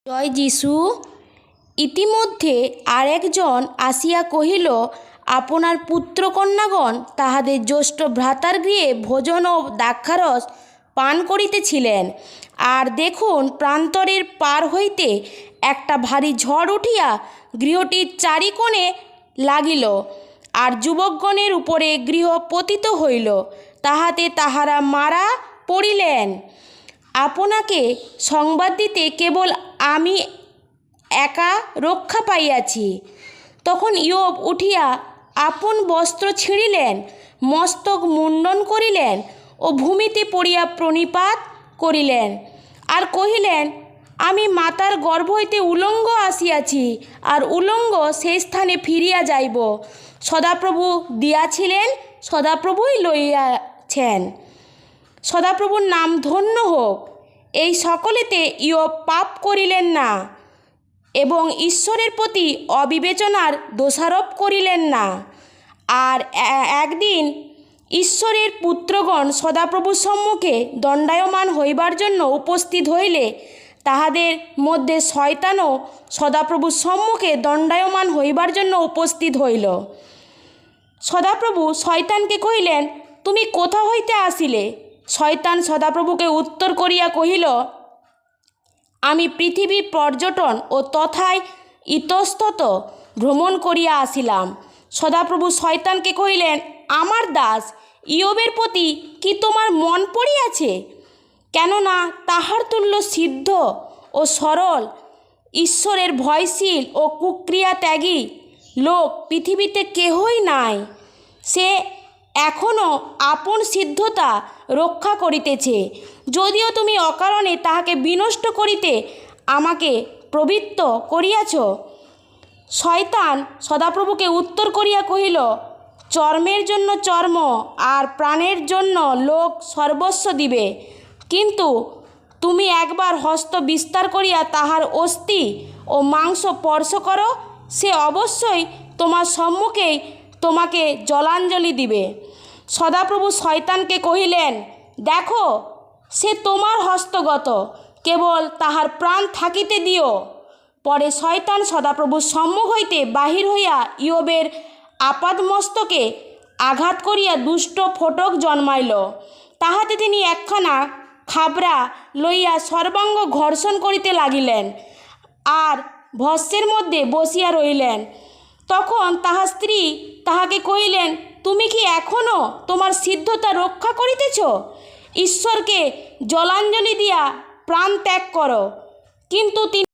জয় যীশু। ইতিমধ্যে আরেকজন আসিয়া কহিল, আপনার পুত্রকন্যাগণ তাহাদের জ্যেষ্ঠ ভ্রাতার গৃহে ভোজন ও দ্রাক্ষারস পান করিতেছিলেন, আর দেখুন প্রান্তরের পার হইতে একটা ভারী ঝড় উঠিয়া গৃহটির চারিকোণে লাগিল, আর যুবকগণের উপরে গৃহ পতিত হইল, তাহাতে তাহারা মারা পড়িলেন। আপনাকে সংবাদ দিতে কেবল আমি একা রক্ষা পাইয়াছি। তখন ইয়োব উঠিয়া আপন বস্ত্র ছিঁড়িলেন, মস্তক মুণ্ডন করিলেন ও ভূমিতে পড়িয়া প্রণিপাত করিলেন, আর কহিলেন, আমি মাতার গর্ভ হইতে উলঙ্গ আসিয়াছি, আর উলঙ্গ সেই স্থানে ফিরিয়া যাইব। সদাপ্রভু দিয়াছিলেন, সদাপ্রভুই লইয়াছেন। সদাপ্রভুর নাম ধন্য হোক। এই সকলেতে ইয়োব পাপ করিলেন না এবং ঈশ্বরের প্রতি অবিবেচনার দোষারোপ করিলেন না। আর একদিন ঈশ্বরের পুত্রগণ সদাপ্রভুর সম্মুখে দণ্ডায়মান হইবার জন্য উপস্থিত হইলে তাহাদের মধ্যে শয়তানও সদাপ্রভুর সম্মুখে দণ্ডায়মান হইবার জন্য উপস্থিত হইল। সদাপ্রভু শয়তানকে কহিলেন, তুমি কোথা হইতে আসিলে? শয়তান সদাপ্রভুকে উত্তর করিয়া কহিল, আমি পৃথিবীর পর্যটন ও তথায় ইতস্তত ভ্রমণ করিয়া আসিলাম। সদাপ্রভু শয়তানকে কহিলেন, আমার দাস ইয়োবের প্রতি কি তোমার মন পড়িয়াছে? কেননা তাহার তুল্য সিদ্ধ ও সরল, ঈশ্বরের ভয়শীল ও কুক্রিয়া ত্যাগী লোক পৃথিবীতে কেহই নাই। সে এখনও আপন সিদ্ধতা রক্ষা করিতেছে, যদিও তুমি অকারণে তাহাকে বিনষ্ট করিতে আমাকে প্রবৃত্ত করিয়াছ। শয়তান সদাপ্রভুকে উত্তর করিয়া কহিল, চর্মের জন্য চর্ম আর প্রাণের জন্য লোক সর্বস্ব দিবে, কিন্তু তুমি একবার হস্ত বিস্তার করিয়া তাহার অস্থি ও মাংস স্পর্শ করো, সে অবশ্যই তোমার সম্মুখেই তোমাকে জলাঞ্জলি দিবে। সদাপ্রভু শয়তানকে কহিলেন, দেখো, সে তোমার হস্তগত, কেবল তাহার প্রাণ থাকিতে দিও। পরে শয়তান সদাপ্রভুর সম্মুখ হইতে বাহির হইয়া ইয়োবের আপাদমস্তকে আঘাত করিয়া দুষ্ট ফোটক জন্মাইল। তাহাতে তিনি একখানা খাবরা লইয়া সর্বাঙ্গ ঘর্ষণ করিতে লাগিলেন, আর ভস্মের মধ্যে বসিয়া রহিলেন। তখন তাহার স্ত্রী তাহাকে কহিলেন, তুমি কি এখনও তোমার সিদ্ধতা রক্ষা করিতেছ? ঈশ্বরকে জলাঞ্জলি দিয়া প্রাণ ত্যাগ করো। কিন্তু তিনি